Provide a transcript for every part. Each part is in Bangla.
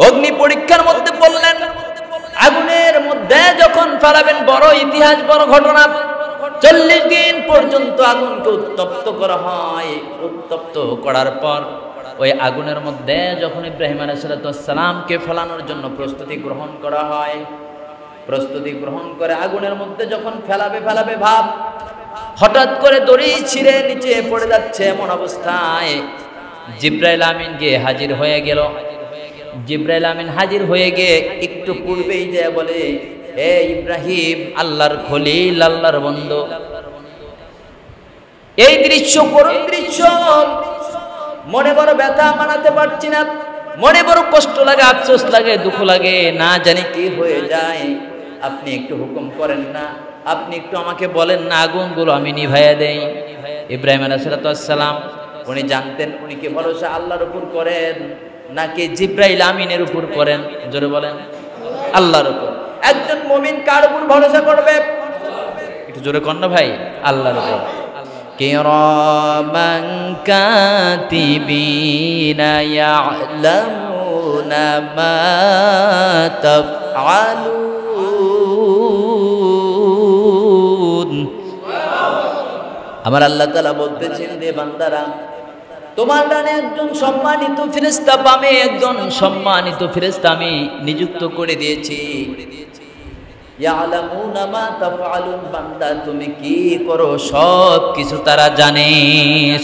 অগ্নি পরীক্ষার মধ্যে বললেন, আগুনের মধ্যে যখন ফেলাবেন, বড় ইতিহাস, বড় ঘটনা। 40 দিন পর্যন্ত আগুনকে উত্তপ্ত করা হয়। উত্তপ্ত করার পর ওই আগুনের মধ্যে যখন ইব্রাহিম আলাইহিস সালামকে ফেলানোর জন্য প্রস্তুতি গ্রহণ করা হয়, প্রস্তুতি গ্রহণ করে আগুনের মধ্যে যখন ফেলাবে ভাব, হঠাৎ করে দড়ি ছিঁড়ে নিচে পড়ে যাচ্ছে। এমন অবস্থায় জিবরাইল আমিন গিয়ে হাজির হয়ে গেল। জিবরাইল আমিন হাজির হয়ে গিয়ে একটু পূর্বেই যে বলে, হে ইব্রাহিম, আল্লাহর খলিল, আল্লাহর বন্ধু। এই দৃশ্য, করুণ দৃশ্য, মনে বড় ব্যথা মানাতে পারছি না, মনে বড় কষ্ট লাগে, আফসোস লাগে, দুঃখ লাগে, না জানি কি হয়ে যায়। আপনি একটু হুকুম করেন না, আপনি একটু আমাকে বলেন না, আগুনগুলো আমি নিভাইয়া দেই। ইব্রাহিম আলাইহিস সালাম উনি জানতেন উনি কি ভরসা আল্লাহর উপর করেন নাকি জিবরাইল আমিনের উপর করেন? জোরে বলেন, আল্লাহর উপর। একজন মুমিন কার উপর ভরসা করবে? একটু জোরে কর না ভাই, আল্লাহর উপর। কিরামান কাতিবিনা ইয়ালামুনা মা তাফআলুন। আমার আল্লাহ তাআলা বলতেছেন, রে বান্দারা, তোমার ডানে একজন সম্মানিত ফেরেশতা পাবে, একজন সম্মানিত ফেরেশতা আমি নিযুক্ত করে দিয়েছি। ইয়ালামুনা মা তাফআলুন, বান্দা তুমি কি করো সব কিছু তারা জানে।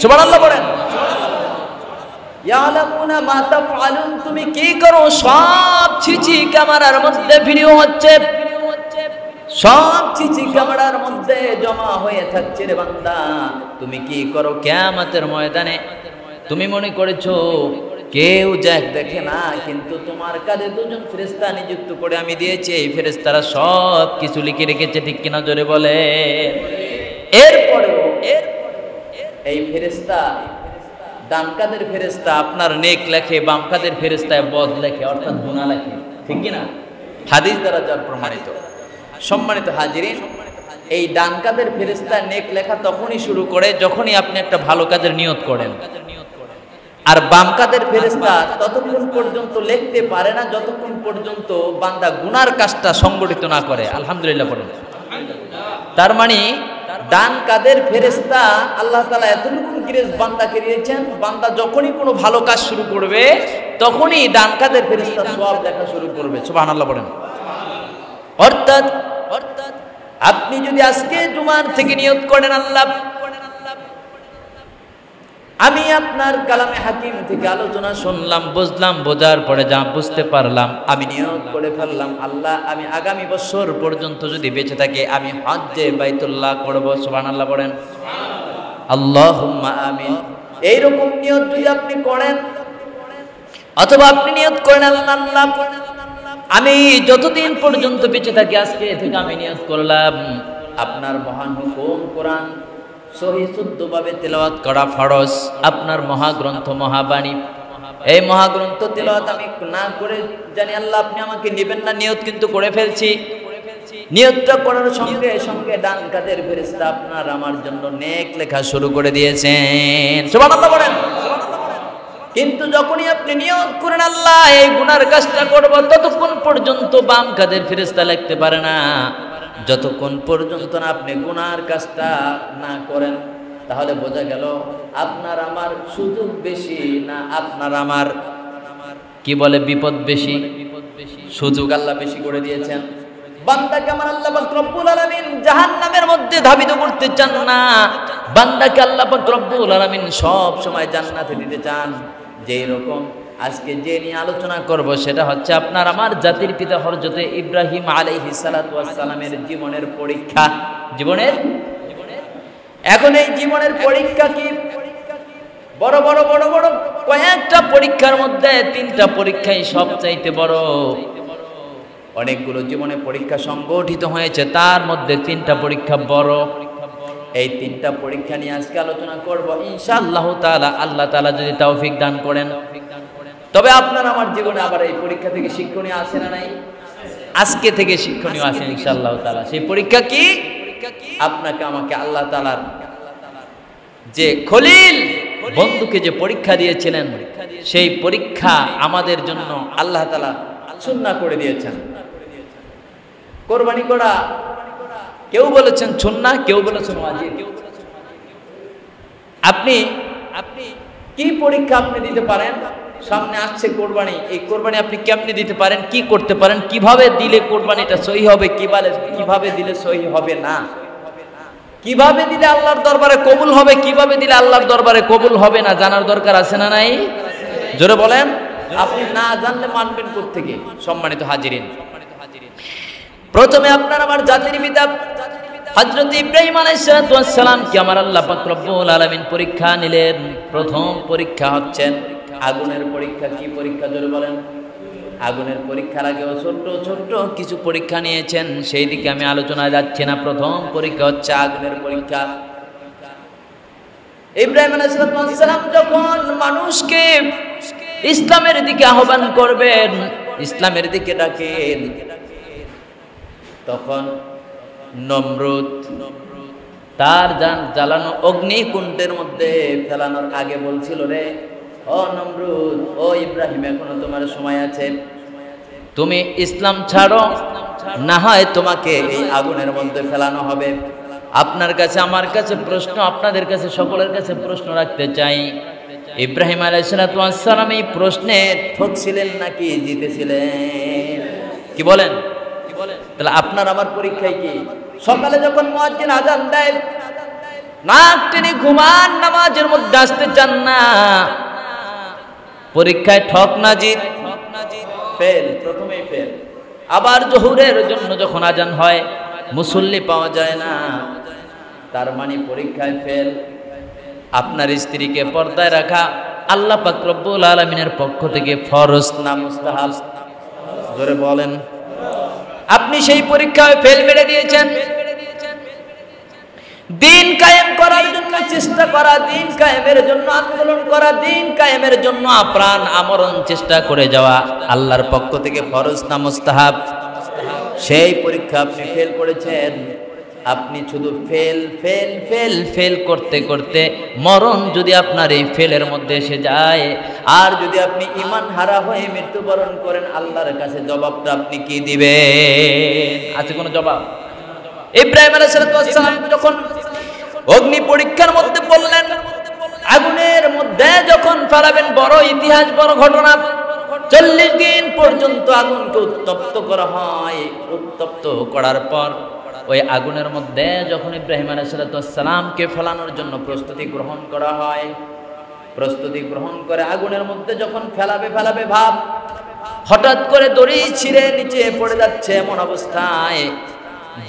সুবহানাল্লাহ বলেন। ইয়ালামুনা মা তাফআলুন, তুমি কি করো সব সিসি ক্যামেরার মধ্যে ভিডিও হচ্ছে, সব সিসি ক্যামেরার মধ্যে জমা হয়ে থাকছে। রে বান্দা, তুমি কি করো কিয়ামতের ময়দানে? তুমি মনে করেছো কেউ দেখে না, কিন্তু তোমার কাছে দুজন ফেরেশতা নিযুক্ত করে আমি দিয়েছি। এই ফেরেশতারা সব কিছু লিখে রেখেছে, ঠিক কিনা জোরে বলে। এরপরেও এই ফেরেশতা, ডান কাদের ফেরেশতা আপনার নেক লেখে, বাম কাদের ফেরেশতা বদ লেখে, অর্থাৎ গুনাহ লেখে, ঠিক কিনা? হাদিস দ্বারা যার প্রমাণিত। সম্মানিত হাজিরিন, এই ডান কাদের ফেরেশতা নেক লেখা তখনই শুরু করে যখনই আপনি একটা ভালো কাজের নিয়ত করেন। আর বাম কাদের ফেরেশতা ততক্ষণ পর্যন্ত লিখতে পারে না যতক্ষণ পর্যন্ত বান্দা গুনার কাজটা সংগঠিত না করে। আলহামদুলিল্লাহ বলেন। তার মানে ডান কাদের ফেরেশতা আল্লাহ তাআলা এতটুকু গ্রেস বান্দাকে দিয়েছেন, বান্দা যখনই কোনো ভালো কাজ শুরু করবে তখনই ডান কাদের ফেরেশতা সওয়াব লেখা শুরু করবে। সুবহানাল্লাহ বলেন। অর্থাৎ আপনি যদি আজকে জুমার থেকে নিয়ত করেন, আল্লাহ আমি আপনার কালামে হাকিম থেকে আলোচনা শুনলাম, বুঝলাম, বোঝার পরে যা বুঝতে পারলাম আমি নিয়ত করে ফেললাম, আল্লাহ আমি আগামী বছর পর্যন্ত যদি বেঁচে থাকি আমি হজ্জে বাইতুল্লাহ করব। সুবহানাল্লাহ বলেন, আল্লাহুম্মা আমিন। এইরকম নিয়ত যদি আপনি করেন, অথবা আপনি নিয়ত করেন, আল্লাহ আমি যতদিন পর্যন্ত বেঁচে থাকি আজকে থেকে আমি নিয়ত করলাম আপনার মহান হুকুম কোরআন সহি শুদ্ধভাবে তেলাওয়াত করা ফরজ। আপনার মহাগ্রন্থ, মহাবাণী, এই মহাগ্রন্থ তেলাওয়াত আমি না করে জানি আল্লাহ আপনি আমাকে নেবেন না, নিয়ত কিন্তু করে ফেলছি। নিয়তটা করার সঙ্গে সঙ্গে ডান কাদের ফেরেশতা আপনার আমার জন্য নেক লেখা শুরু করে দিয়েছেন। সুবহানাল্লাহ বলেন। কিন্তু যখনই আপনি নিয়ত করেন আল্লাহ এই গুনার কাজটা করব, ততক্ষণ পর্যন্ত বাম কাদের ফেরেশতা লিখতে পারে না, যতক্ষণ পর্যন্ত না আপনি গুনার কাজটা না করেন। তাহলে বোঝা গেল আপনার আমার সুযোগ বেশি না আপনার আমার কি বলে বিপদ বেশি? সুযোগ আল্লাহ বেশি করে দিয়েছেন। বান্দাকে আমার আল্লাহ পাক রব্বুল আলামিন জাহান্নামের মধ্যে ধাবিত করতে চান না, বান্দাকে আল্লাহ পাক রব্বুল আলামিন সব সময় জান্নাতে দিতে চান। যেই রকম আজকে যে নিয়ে আলোচনা করব সেটা হচ্ছে আপনার আমার জাতির পিতা হযরত ইব্রাহিম আলাইহিস সালাতু ওয়াস সালামের জীবনের পরীক্ষা। জীবনের এখন এই জীবনের পরীক্ষা কি? বড় বড় বড় বড় কয়েকটা পরীক্ষার মধ্যে তিনটা পরীক্ষাই সবচাইতে বড়। অনেকগুলো জীবনে পরীক্ষা সংগঠিত হয়েছে, তার মধ্যে তিনটা পরীক্ষা বড়। এই তিনটা পরীক্ষা নিয়ে আজকে আলোচনা করব ইনশাআল্লাহ তাআলা। আল্লাহ তাআলা যদি তৌফিক দান করেন, তবে আপনার আমার জীবনে আবার এই পরীক্ষা থেকে শিক্ষণীয় আছে না নাই? আজকে থেকে শিক্ষণীয় আছে ইনশাআল্লাহ তাআলা। সেই পরীক্ষা কি? আপনাকে আমাকে আল্লাহ তাআলার যে খলিল, বন্ধুকে যে পরীক্ষা দিয়েছিলেন সেই পরীক্ষা আমাদের জন্য আল্লাহ তাআলা সুন্নাহ করে দিয়েছেন। কোরবানি করা কেউ বলেছেন সুন্নাহ, কেউ বলেছেন ওয়াজিব। আপনি কি পরীক্ষা আপনি দিতে পারেন? সামনে আসছে কোরবানি, এই কোরবানি আপনি কেমনে দিতে পারেন, কি করতে পারেন, কিভাবে দিলে কোরবানিটা সহি হবে, কিভাবে দিলে সহি হবে না, কিভাবে দিলে আল্লাহর দরবারে কবুল হবে, কিভাবে দিলে আল্লাহর দরবারে কবুল হবে না, জানার দরকার আছে না নাই? জোরে বলেন। আপনি না জানলে মানবেন কোত্থেকে? সম্মানিত হাজিরিন, প্রথমে আপনার আমার জাতির পিতা হযরত ইব্রাহিম আলাইহিস সালাম কে আমার আল্লাহ পাক রব্বুল আলামিন পরীক্ষা নিলেন। প্রথম পরীক্ষা হচ্ছেন আগুনের পরীক্ষা। কি পরীক্ষা? জোরে বলেন। আগুনের পরীক্ষার আগেও ছোট্ট ছোট্ট কিছু পরীক্ষা নিয়েছেন, সেই দিকে আমি আলোচনায় যাচ্ছি না। প্রথম পরীক্ষা হচ্ছে আগুনের পরীক্ষা। ইব্রাহিম আলাইহিস সালাম যখন মানুষকে ইসলামের দিকে আহ্বান করবেন, ইসলামের দিকে ডাকেন, তখন নমরুদ তার জ্বালানো অগ্নিকুণ্ডের মধ্যে ফেলানোর আগে বলছিল, রে ও নমরুদ, ও ইব্রাহিম, এখনো তোমার সময় আছে, তুমি ইসলাম ছাড়ো, না হয় তোমাকে এই আগুনের মধ্যে ফেলানো হবে। আপনার কাছে, আমার কাছে প্রশ্ন, আপনাদের কাছে, সকলের কাছে প্রশ্ন রাখতে চাই, ইব্রাহিম আলাইহিস সালাম এই প্রশ্নে ঠকছিলেন নাকি জিতেছিলেন? কি বলেন? তাহলে আপনার আমার পরীক্ষায় কি? সকালে যখন মুয়াজ্জিন আযান দেয়, নাক টেনে ঘুমান, নামাজের মধ্যে আসতে চান না, পরীক্ষায় ঠক না জিত? ফেল, প্রথমেই ফেল। আবার জোহরের জন্য যখন আযান হয়, মুসল্লি পাওয়া যায় না, তার মানে পরীক্ষায় ফেল। আপনার স্ত্রীকে পর্দায় রাখা আল্লাহ পাক রব্বুল আলামিনের পক্ষ থেকে ফরজ না মুস্তাহাব? জোরে বলেন। আপনি সেই পরীক্ষায় ফেল মেরে দিয়েছেন। দিন কায়েম করার জন্য চেষ্টা করা, দিন কায়েমের জন্য আন্দোলন করা, দিন কায়েমের জন্য আপ্রাণ আমরণ চেষ্টা করে যাওয়া আল্লাহর পক্ষ থেকে ফরজ না মুস্তাহাব? সেই পরীক্ষা আপনি ফেল করেছেন। আপনি শুধু ফেল ফেল ফেল ফেল করতে করতে মরণ যদি আপনার এই ফেলের মধ্যে এসে যায়, আর যদি আপনি ঈমান হারা হয়ে মৃত্যুবরণ করেন, আল্লাহর কাছে জবাবটা আপনি কি দিবেন? আছে কোনো জবাব? ইব্রাহিম আলাইহিস সালাম যখন অগ্নি পরীক্ষার মধ্যে বললেন, আগুনের মধ্যে যখন ফেলাবেন, বড় ইতিহাস, বড় ঘটনা। 40 দিন পর্যন্ত আগুনকে উত্তপ্ত করা হয়। উত্তপ্ত করার পর ওই আগুনের মধ্যে যখন ইব্রাহিম আলাইহিস সালামকে ফেলানোর জন্য প্রস্তুতি গ্রহণ করা হয়, প্রস্তুতি গ্রহণ করে আগুনের মধ্যে যখন ফেলাবে ভাব, হঠাৎ করে দড়ি ছিঁড়ে নিচে পড়ে যাচ্ছে, এমন অবস্থায়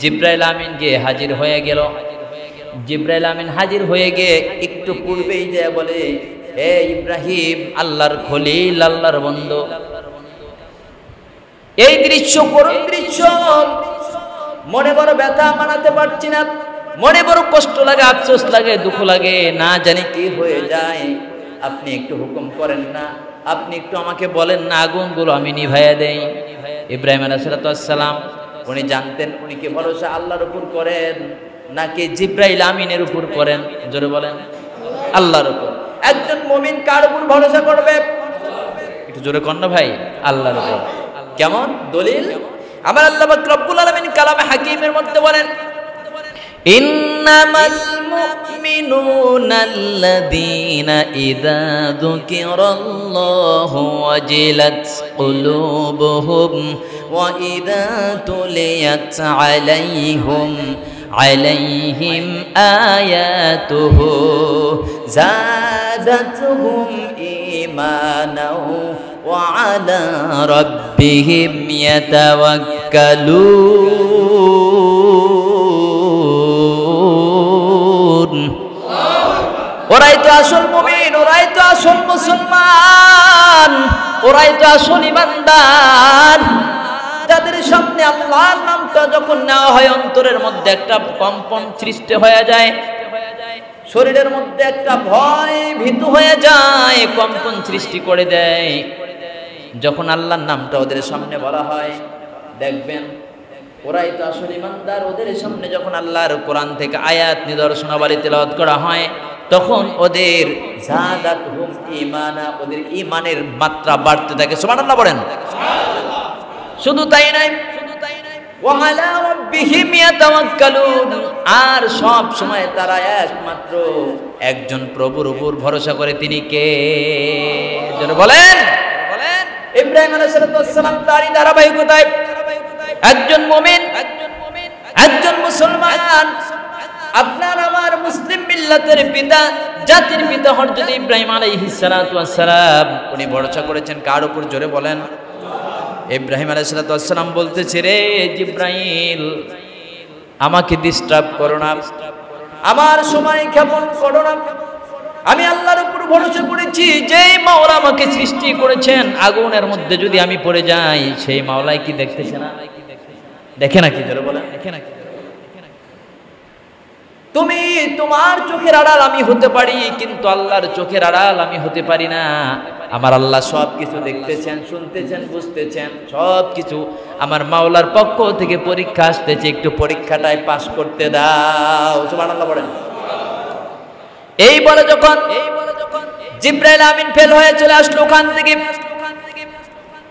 জিবরাইল আমিন গিয়ে হাজির হয়ে গেল। জিবরাইল আমিন হাজির হয়ে গিয়ে একটু পূর্বেই যে বলে, হে ইব্রাহিম, আল্লাহর খলিল, আল্লাহর বন্ধু। এই দৃশ্য, করুণ দৃশ্য, মনে বড় ব্যথা মানাতে পারছি না, মনে বড় কষ্ট লাগে, আফসোস লাগে, দুঃখ লাগে, না জানি কি হয়ে যায়। আপনি একটু হুকুম করেন না, আপনি একটু আমাকে বলেন না, আগুনগুলো আমি নিভাইয়া দেই। ইব্রাহিম আলাইহিস সালাম উনি জানতেন উনি কি ভরসা আল্লাহর উপর করেন নাকি জিবরাইল আমিনের উপর করেন? জোরে বলেন। আল্লাহর উপর। একজন মুমিন কার উপর ভরসা করবে? একটু জোরে কর না ভাই। আল্লাহর উপর। কেমন দলিল? আমার আল্লাহ পাক রব্বুল আলামিন কালামে হাকিমের মধ্যে বলেন, ইন্নামাল মুমিনুনা আল্লাযীনা ইযা যুকিরাল্লাহু ওয়াজিলাত কুলুবুহুম ওয়া ইযা তুলিয়াত আলাইহিম আয়াতুহু যাদাতুহুম ঈমানাও ওয়া আলা রাব্বিহিম ইয়াতাওয়াক্কালুন। ওরাই তো আসল মুমিন, ওরাই তো আসল মুসলমান, ওরাই তো আসল ঈমানদার, যাদের সামনে আল্লাহর নামটা যখন নেওয়া হয়, অন্তরের মধ্যে একটা কম্পন সৃষ্টি হয়ে যায়, শরীরের মধ্যে একটা ভয় ভীতু হয়ে যায়, কম্পন সৃষ্টি করে দেয়। যখন আল্লাহর নামটা ওদের সামনে বলা হয়, দেখবেন ওরাই তো আসল ঈমানদার। ওদের সামনে যখন আল্লাহর কোরআন থেকে আয়াত নিদর্শনাবলী তেলাওয়াত করা হয়, তখন ওদের জাদাতহুম ঈমানা, ওদের ঈমানের মাত্রা বাড়তে থাকে। সুবহানাল্লাহ বলেন। শুধু তাই নয়, ওয়া আলা রাব্বিহিম ইয়াতাওয়াক্কালুন, আর সব সময় তারা একমাত্র একজন প্রভুর উপর ভরসা করে। তিনি কে? যেন বলেন। ইব্রাহিম আলাইহিস সালাম তারই ধারাবাহিকতায় একজন মুমিন, একজন মুসলমান, আপনার আমার মুসলিম মিল্লাতের পিতা, জাতির পিতা হযরত ইব্রাহিম আলাইহিস সালাম, উনি ভরসা করেছেন কার উপর? জোরে বলেন। ইব্রাহিম আলাইহিস সালাম বলতেছে, রে জিব্রাইল, আমাকে ডিস্টার্ব করো না, আমার সময় ক্ষেপণ করো না। আমি আল্লাহর উপর ভরসা করেছি, যেই মাওলা আমাকে সৃষ্টি করেছেন। আগুনের মধ্যে যদি আমি পড়ে যাই, সেই মাওলাই কি দেখতেছে না? দেখে নাকি? জোরে বলেন, দেখে নাকি? তুমি তোমার চোখের আড়াল আমি হতে পারি, কিন্তু আল্লাহর চোখের আড়াল আমি হতে পারি না। আমার আল্লাহ সব কিছু দেখতেছেন, শুনতেছেন, বুঝতেছেন, সব কিছু। আমার মাওলার পক্ষ থেকে পরীক্ষা আসতেছে, একটু পরীক্ষাটায় পাস করতে দাও। সুবহানাল্লাহ বলেন। এই বলে যখন জিবরাইল আমিন ফেল হয়ে চলে আসলো ওখান থেকে,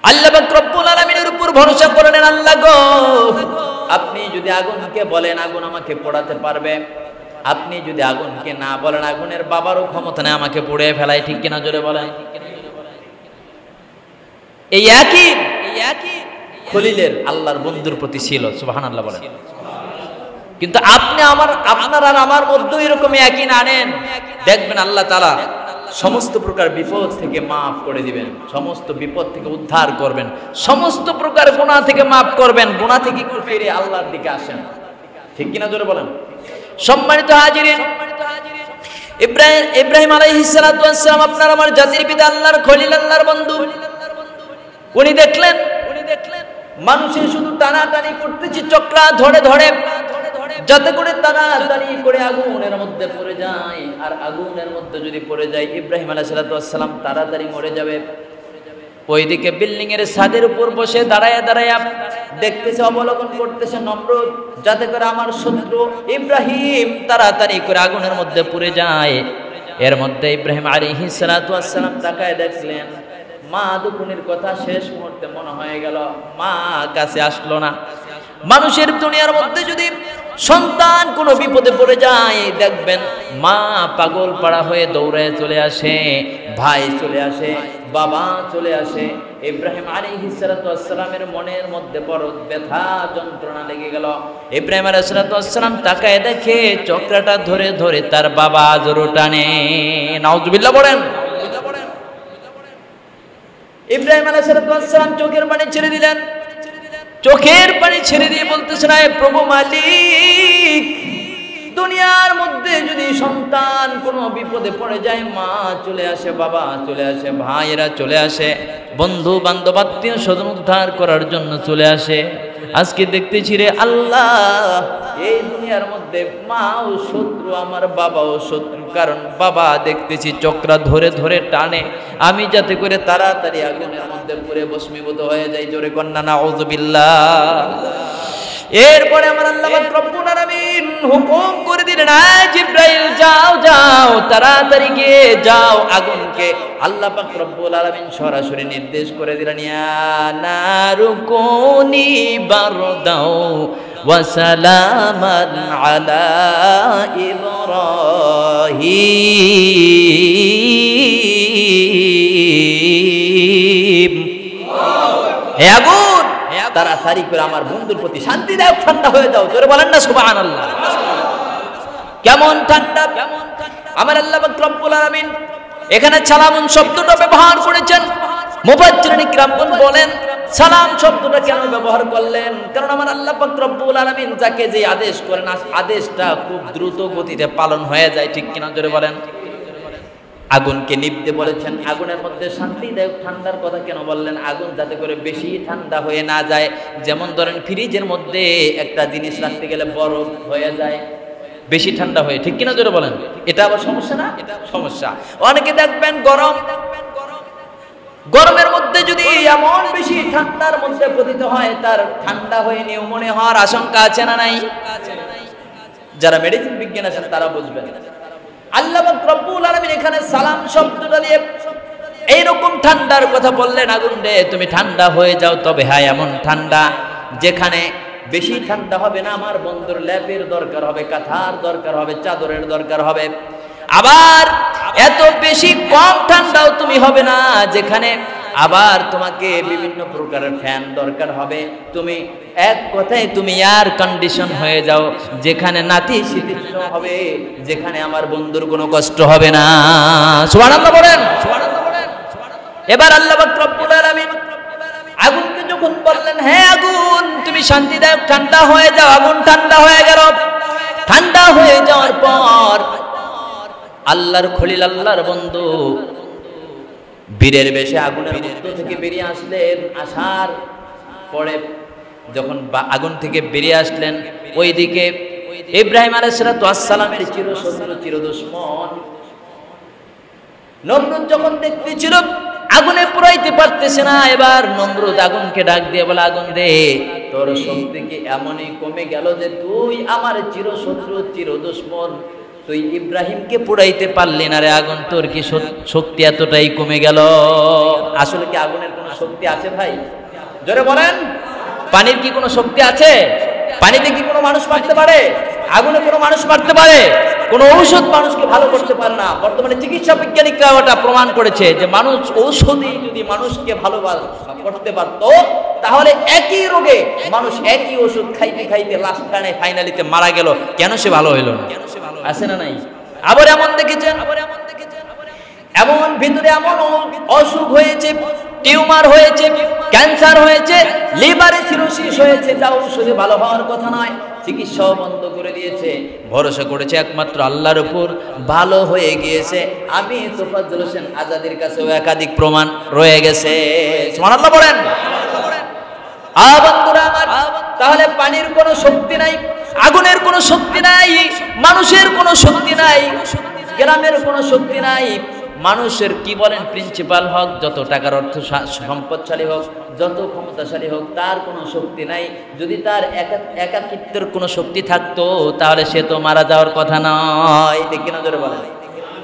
আল্লাহ পাক রব্বুল আলামিনের উপর ভরসা করলেন। আল্লাহ গো, আপনি যদি আগুনকে বলেন আগুন আমাকে পোড়াতে পারবে, আপনি যদি আগুনকে না বলেন আগুনের বাবারও ক্ষমতা নেই আমাকে পুড়িয়ে ফেলায়। ঠিক কিনা? জোরে বলেন। এই একই খলিলের আল্লাহর বন্ধুর প্রতি ছিল। সুবহানাল্লাহ বলেন। কিন্তু আপনি আপনার আর আমার মধ্যে এরকম একই না আনেন, দেখবেন আল্লাহ তাআলা সমস্ত প্রকার বিপদ থেকে মাফ করে দিবেন, সমস্ত বিপদ থেকে উদ্ধার করবেন, সমস্ত প্রকার গুনাহ থেকে মাফ করবেন। গুনাহ থেকে একটু ফিরে আল্লাহর দিকে আসেন। ঠিক কিনা? জোরে বলেন। সম্মানিত হাজিরিন, ইব্রাহিম আলাইহিস সালাম আপনার আমার জাতির পিতা, আল্লাহর খলিল, আল্লাহর বন্ধু। উনি দেখলেন মানুষের শুধু টানাটানি করতেছে চক্রা ধরে ধরে, যাতে করে তাড়াতাড়ি করে আগুনের মধ্যে পড়ে যায়। আর আগুনের মধ্যে যদি পড়ে যায়, ইব্রাহিম আলাইহিস সালাম তাড়াতাড়ি মরে যাবে। ওইদিকে বিল্ডিং এর ছাদের উপর বসে দাঁড়ায় দাঁড়ায় দেখতেছে, অবলোকন করতেছে নমরুদ, যাতে করে আমার শত্রু ইব্রাহিম তাড়াতাড়ি করে আগুনের মধ্যে পুড়ে যায়। এর মধ্যে ইব্রাহিম আলাইহিস সালাম তাকায় দেখলেন মা দুকুনির কথা শেষ মুহূর্তে মনে হয়ে গেল, মা কাছে আসলো না। মানুষের দুনিয়ার মধ্যে যদি সন্তান কোনো বিপদে পড়ে যায়, দেখবেন মা পাগল পাড়া হয়ে দৌড়ে চলে আসে, ভাই চলে আসে, বাবা চলে আসে। ইব্রাহিম আলাইহিস সালামের মনের মধ্যে বড় ব্যথা যন্ত্রণা লেগে গেল। ইব্রাহিম আলাইহিস সালাম তাকায় দেখে চক্রাটা ধরে ধরে তার বাবা জোরে টানে। নাউজুবিল্লাহ বলেন। ইব্রাহিম আলাইহিস সালাম চোখের পানি ছেড়ে দিলেন। চোখের পানি ছেড়ে দিয়ে বলতেছেন, আয় প্রভু মালিক, দুনিয়ার মধ্যে যদি সন্তান কোনো বিপদে পড়ে যায়, মা চলে আসে, বাবা চলে আসে, ভাইয়েরা চলে আসে, বন্ধু বান্ধব আত্মীয় স্বজন উদ্ধার করার জন্য চলে আসে। আজকে দেখতেছি রে আল্লাহ, এই দুনিয়ার মধ্যে মাও শত্রু, আমার বাবাও শত্রু। কারণ বাবা দেখতেছি চক্রা ধরে ধরে টানে, আমি যাতে করে তাড়াতাড়ি আগুনের মধ্যে পুড়ে ভস্মীভূত হয়ে যাই। জোরে কন্যা নাউযুবিল্লাহ। এরপরে আমার আল্লাহ পাক রব্বুল আলামিন হুকুম করে দিলেন, আয় জিবরাইল যাও যাও, তাড়াতাড়ি গিয়ে যাও আগুনকে। আল্লাহ পাক রব্বুল আলামিন সরাসরি নির্দেশ করে দিলেন, ইয়া নারু কুনি বারদাও ওয়া সালামান আলা ইব্রাহিম। হে আগুন, তাড়াতাড়ি করে আমার বন্ধুর প্রতি শান্তি দাও, ঠান্ডা হয়ে যাও। জোরে বলেন না সুবহানাল্লাহ। কেমন ঠান্ডা! আমার আল্লাহ পাক রব্বুল আলামিন এখানে সালামুন শব্দটা ব্যবহার করেছেন। মুফাজ্জিরিন কিরামগণ বলেন, সালাম শব্দটা কেন ব্যবহার করলেন? কারণ আমার আল্লাহ পাক রব্বুল আলামিন যাকে যে আদেশ করেন, আদেশটা খুব দ্রুত গতিতে পালন হয়ে যায়। ঠিক কিনা? জোরে বলেন। আগুনকে নিভতে বলেছেন, আগুনের মধ্যে শান্তিদায়ক ঠান্ডার কথা কেন বললেন? আগুন যাতে করে বেশি ঠান্ডা হয়ে না যায়। যেমন ধরেন ফ্রিজের মধ্যে একটা জিনিস রাখতে গেলে বরফ হয়ে যায়, বেশি ঠান্ডা হয়ে। ঠিক কিনা? জোরে বলেন। এটা আবার সমস্যা না? সমস্যা। অনেকে দেখবেন গরমের মধ্যে যদি এমন বেশি ঠান্ডার মধ্যে পতিত হয়, তার ঠান্ডা হয়ে নিউমোনিয়া হওয়ার আশঙ্কা আছে না নাই? যারা মেডিসিন বিজ্ঞান আছেন তারা বুঝবেন। আল্লাহ পাক রব্বুল আলামিন এখানে সালাম শব্দটা দিয়ে এইরকম ঠান্ডার কথা বললেন, আগুন রে তুমি ঠান্ডা হয়ে যাও। তবে হ্যাঁ, এমন ঠান্ডা যেখানে বেশি ঠান্ডা হবে না, আমার বন্ধুর ল্যাপের দরকার হবে, কাঁথার দরকার হবে, চাদরের দরকার হবে। আবার এত বেশি কম ঠান্ডাও তুমি হবে না যেখানে আবার তোমাকে বিভিন্ন প্রকারের ফ্যান দরকার হবে। তুমি এক কথায় তুমি এয়ার কন্ডিশন হয়ে যাও, যেখানে নাতিশীতোষ্ণ হবে, যেখানে আমার বন্ধুর কোনো কষ্ট হবে না। সুবহানাল্লাহ বলেন। এবার আল্লাহ পাক রব্বুল আলামিন আগুনকে যখন বললেন, হ্যাঁ আগুন তুমি শান্তিদায়ক ঠান্ডা হয়ে যাও, আগুন ঠান্ডা হয়ে গেল। ঠান্ডা হয়ে যাওয়ার পর আল্লাহর খলিল, আল্লাহর বন্ধু বীরের বেশে আগুনের মধ্য থেকে বেরিয়ে আসলেন। আসার পরে যখন আগুন থেকে বেরিয়ে আসলেন, ওইদিকে ইব্রাহিম আলাইহিস সালামের চিরশত্রু চিরদুশমন নমরুদ যখন দেখতেছিল আগুনে পুরাইতে পারতেছে না, এবার নমরুদ আগুনকে ডাক দিয়ে বলে, আগুন রে তোর শক্তি কি এমনই কমে গেল যে তুই আমার চিরশত্রু চিরদুশমন, তুই ইব্রাহিমকে পুড়াইতে পারলি না রে? আগুন তোর কি শক্তি এতটাই কমে গেল? আসলে কি আগুনের কোনো শক্তি আছে ভাই? জোরে বলেন। পানির কি কোনো শক্তি আছে? পানিতে কি কোনো মানুষ মারতে পারে? আগুনে কোনো মানুষ মারতে পারে? কোনো ঔষধ মানুষকে ভালো করতে পারে না। বর্তমানে চিকিৎসা বিজ্ঞানীরা ওটা প্রমাণ করেছে যে মানুষ ঔষধই যদি মানুষকে ভালো করতে পারত, তাহলে একই রোগে মানুষ একই ওষুধ খাইতে খাইতে লাস্ট টানে ফাইনালিতে মারা গেল, কেন সে ভালো হইল না? আছে না নাই? আবার এমন দেখেছেন, এমন ভিতরে এমন অসুখ হয়েছে, টিউমার হয়েছে, ক্যান্সার হয়েছে, লিভারে সিরোসিস হয়েছে, যা ঔষধে ভালো হওয়ার কথা নয়, চিকিৎসাও বন্ধ করে দিয়েছে, ভরসা করেছে একমাত্র আল্লাহর উপর, ভালো হয়ে গিয়েছে। আমি তোফাজ্জল হোসেন আজাদের কাছেও একাধিক প্রমাণ রয়ে গেছে। সুবহানাল্লাহ বলেন। বন্ধুরা আমার, তাহলে পানির কোনো শক্তি নাই, আগুনের কোনো শক্তি নাই, মানুষের কোনো শক্তি নাই, গ্রামের কোনো শক্তি নাই। মানুষের কি বলেন, প্রিন্সিপাল হোক, যত টাকার অর্থ সম্পদশালী হোক, যত ক্ষমতাশালী হোক, তার কোনো শক্তি নাই। যদি তার একাকিত্বের কোনো শক্তি থাকতো তাহলে সে তো মারা যাওয়ার কথা নয়, ঠিক কিনা জোরে বলেন।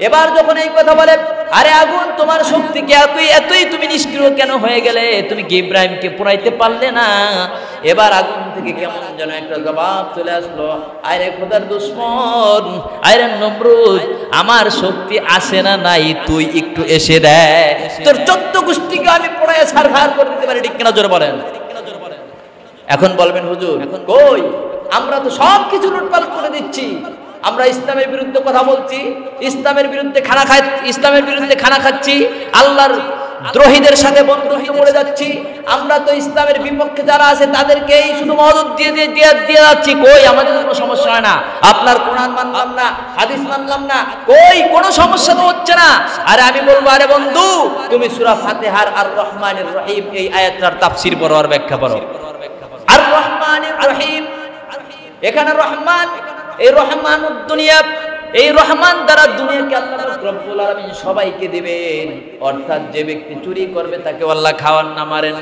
এবার যখন এই কথা বলে, আরে আগুন তোমার শক্তিকে এতই তুমি নিষ্ক্রিয় কেন হয়ে গেলে? তুমি কি ইব্রাহিমকে পোড়াইতে পারলে না? এবার আগুন থেকে কেমন যেন একটা জবাব চলে আসলো, আরে খোদার দুশমন, আরে নমরুদ, আমার শক্তি আসে না নাই, তুই একটু এসে দেয়, তোর 14 গোষ্ঠীকে আমি পোড়াইয়া ছারখার করে দিতে পারি, ঠিক কিনা জোরে বলেন। এখন বলবেন হুজুর কই, আমরা তো সব কিছু লুটপাট করে দিচ্ছি, আমরা ইসলামের বিরুদ্ধে কথা বলছি, ইসলামের বিরুদ্ধে খানা খাচ্ছি, আল্লাহর দ্রোহীদের সাথে বন্ধুত্ব করে যাচ্ছি, আমরা তো ইসলামের বিপক্ষে যারা আছে তাদেরকেই শুধু মদত দিয়ে যাচ্ছি। কই, আমাদের কোনো সমস্যা হয় না, আপনার কোরআন মানলাম না, হাদিস মানলাম না, কই কোনো সমস্যা তো হচ্ছে না। আরে আমি বলবো, আরে বন্ধু তুমি সূরা ফাতিহার আর রহমানির রহিম এই আয়াতটার তাফসীর পড়ো আর ব্যাখ্যা পড়ো। আর রহমানির রহিম, এখানে রহমান, এই রহমানুদ দুনিয়া, এই রহমান দ্বারা দুনিয়াকে আল্লাহ রব্বুল আলামিন সবাইকে দিবেন। অর্থাৎ যে ব্যক্তি চুরি করবে তাকেও আল্লাহ খাওয়ান না মারেন,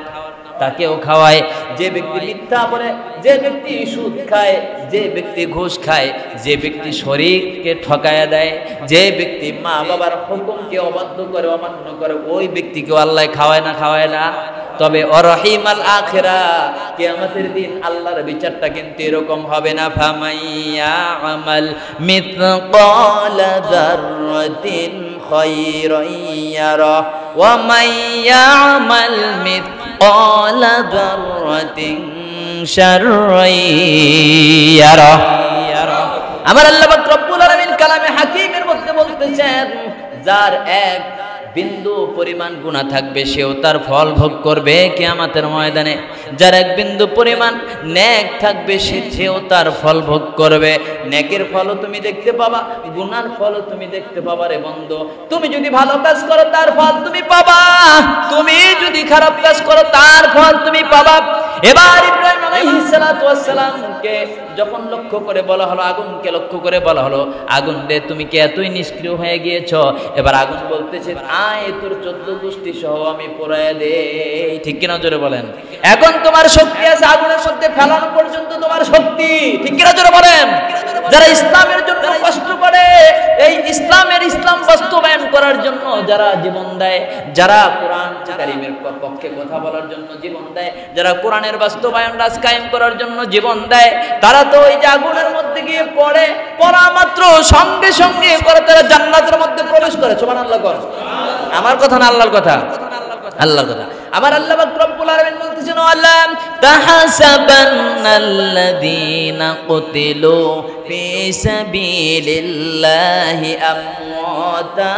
তাকেও খাওয়ায়। যে ব্যক্তি মিথ্যা বলে, যে ব্যক্তি সুদ খায়, যে ব্যক্তি ঘুষ খায়, যে ব্যক্তি শরীরকে ঠকায়া দেয়, যে ব্যক্তি মা বাবার হুকুমকে অবাধ্য করে, অমান্য করে, ওই ব্যক্তিকেও আল্লাহ খাওয়ায় না। তবে অরহিমাল আখিরা, কিয়ামতের দিন আল্লাহর বিচারটা কিন্তু এরকম হবে না। ফামাইয়া আমাল মিথকালা যাররাতিন খায়রান ইয়ারা ওয়া মাইয়া আমাল মিথকালা যাররাতিন শাররান ইয়ারা। আমার আল্লাহ পাক রব্বুল আলামিন কালামে হাকিমের মধ্যে বলতেছেন, যার এক বিন্দু পরিমাণ গুনাহ থাকবে সেও তার ফল ভোগ করবে কিয়ামতের ময়দানে। যার এক বিন্দু পরিমাণ নেক থাকবে সেও তার ফল ভোগ করবে। নেকের ফলও তুমি দেখতে পাবা, গুনার ফলও তুমি দেখতে পাবা রে বন্ধু। তুমি যদি ভালো কাজ করো তার ফল তুমি পাবা, তুমি যদি খারাপ কাজ করো তার ফল তুমি পাবা। এবার ইব্রাহিম আলাইহিস সালাতু ওয়াস সালামকে যখন লক্ষ্য করে বলা হলো, আগুনকে লক্ষ্য করে বলা হলো, আগুন রে তুমি কি এতই নিষ্ক্রিয় হয়ে গিয়েছো? এবার আগুন বলতেছে, আয় তোর 14 গোষ্ঠী সহ আমি পোড়ায় দেই, ঠিক কিনা জোরে বলেন। এখন তোমার শক্তি আছে আগুনের মধ্যে ফেলানো পর্যন্ত তোমার শক্তি, ঠিক কিনা জোরে বলেন। যারা ইসলামের জন্য কষ্ট করে, এই ইসলাম বাস্তবায়ন করার জন্য যারা জীবন দেয়, যারা কোরআন কারীমের পক্ষে কথা বলার জন্য জীবন দেয়, যারা কোরআনের বাস্তবায়ন রাজ কায়েম করার জন্য জীবন দেয়, তারা তো ওই যে আগুনের মধ্যে গিয়ে পড়া মাত্র সঙ্গে সঙ্গে করে তারা জান্নাতের মধ্যে প্রবেশ করে। সুবহানাল্লাহ। আমার কথা না আল্লাহর কথা? আল্লাহর কথা। আমার আল্লাহ পাক রব্বুল আলামিন বলতেছেন, আল্লাহ তাহাসাবান্নাল্লাযীনা কুতিলু ফি সাবিলিল্লাহি আমওয়াতা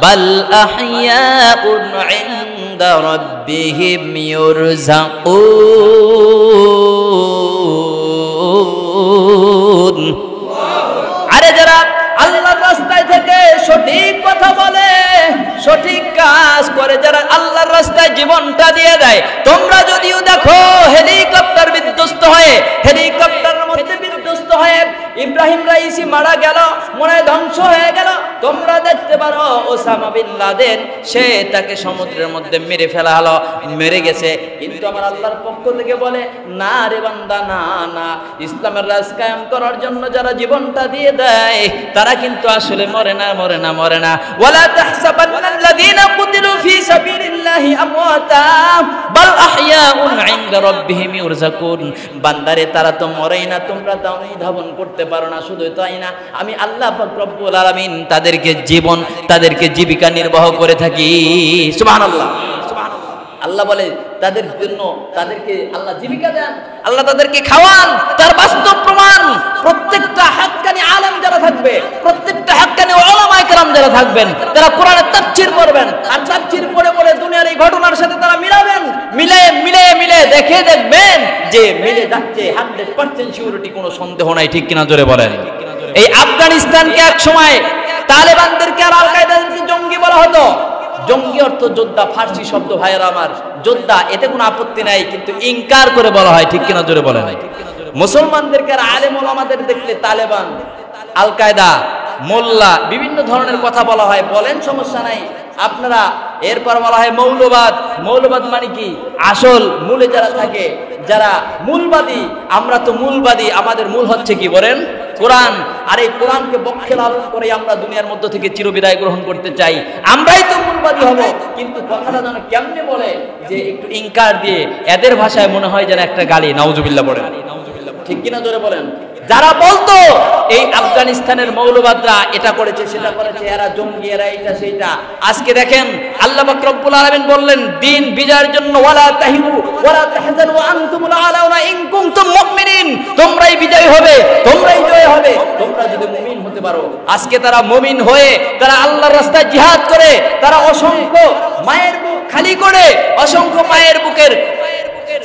বাল আহইয়াউন ইনদা রাব্বিহিম ইউরযাকুন। আরে যারা আল্লাহর রাস্তায় থেকে সঠিক কথা বলে, সঠিক কাজ করে, যারা আল্লাহর রাস্তায় জীবনটা দিয়ে দেয়, তোমরা যদিও দেখো হেলিকপ্টার বিধ্বস্ত হয়ে, হেলিকপ্টারের মধ্যে বিধ্বস্ত হয়ে ইব্রাহিম রাইসি মারা গেল, মনে ধ্বংস হয়ে গেল, তোমরা দেখতে পারো ওসামা বিন লাদেন সে তাকে সমুদ্রের মধ্যে মেরে ফেলা হলো, মেরে গেছে। কিন্তু আমার আল্লাহর পক্ষ থেকে বলে, না রে বান্দা, না না, ইসলামের রাজ কায়েম করার জন্য যারা জীবনটা দিয়ে দেয় তারা কিন্তু আসলে মরে না, মরে না, মরে না। ওয়ালা তাহসাবান্নাল্লাযীনা কুতিলু ফি সাবিলিল্লাহি আমওয়াতা বাল আহইয়াউন ইনদা রাব্বিহিম ইউরযাকুন। বান্দারে তারা তো মরেই না, তোমরা তা অনুধাবন করতে পারো না। শুধু তাই না, আমি আল্লাহ পাক রব্বুল আলামিন তাদেরকে জীবিকা নির্বাহ করে থাকি। সুবহানাল্লাহ। আল্লাহ বলে তাদের জন্য, তাদেরকে আল্লাহ জীবিকা দেন, আল্লাহ তাদেরকে খাওয়ান। তার বাস্তব প্রমাণ প্রত্যেকটা হাক্কানি আলেম যারা থাকবে, প্রত্যেকটা হাক্কানি উলামায়ে কেরাম যারা থাকবেন, তারা কোরআনের তাফসীর করবেন, আর তাফসীর পড়ে পড়ে দুনিয়ার এই ঘটনার সাথে তারা মিলাবেন, মিলে দেখে দেখবেন যে মিলে যাচ্ছে 100% সিউরিটি, কোনো সন্দেহ নাই। ঠিক কিনা জোরে বলেন? এই আফগানিস্তানকে এক সময় তালেবানদেরকে আর আল কায়দাদেরকে জঙ্গি বলা হতো। জঙ্গি অর্থ যোদ্ধা, ফার্সি শব্দ ভাইয়েরা আমার, যোদ্ধা, এতে কোনো আপত্তি নাই, কিন্তু ইনকার করে বলা হয়। ঠিক কিনা জোরে বলেন? মুসলমানদেরকে আর আলেম ওলামাদের দেখলে তালেবান, আল কায়দা, মোল্লা, বিভিন্ন ধরনের কথা বলা হয়, বলেন, সমস্যা নাই আপনারা। এরপর বলা হয় মৌলবাদ। মৌলবাদ মানে কি? আসল মূলে যারা থাকে, যারা মূলবাদী। আমরা তো মূলবাদী, আমাদের মূল হচ্ছে কি বলেন? কোরআন। আর এই কোরআনকে বক্ষে লালন করে আমরা দুনিয়ার মধ্য থেকে চিরবিদায় গ্রহণ করতে চাই। আমরাই তো মূলবাদী হব, কিন্তু কথাটা যেন কেমনে বলে যে একটু ইনকার দিয়ে, এদের ভাষায় মনে হয় যেন একটা গালি। নাউজুবিল্লাহ বলেন। ঠিক কিনা জোরে বলেন? যারা বলতো এই আফগানিস্তানের মৌলবাদরা এটা করেছে, সেটা করেছে, এরা জঙ্গি, এরা এইটা সেইটা, আজকে দেখেন আল্লাহ পাক রব্বুল আলামিন বললেন দিন বিজয়ের জন্য ওয়ালা তাহিনু ওয়ালা তাহজানু ওয়া আনতুমুল আলাউনা ইন কুনতুম মুমিনিন, তোমরাই বিজয়ী হবে, তোমরাই জয় হবে, তোমরা যদি মুমিন হতে পারো। আজকে তারা মুমিন হয়ে তারা আল্লাহর রাস্তায় জিহাদ করে, তারা অসংখ্য মায়ের বুক খালি করে, অসংখ্য মায়ের বুকের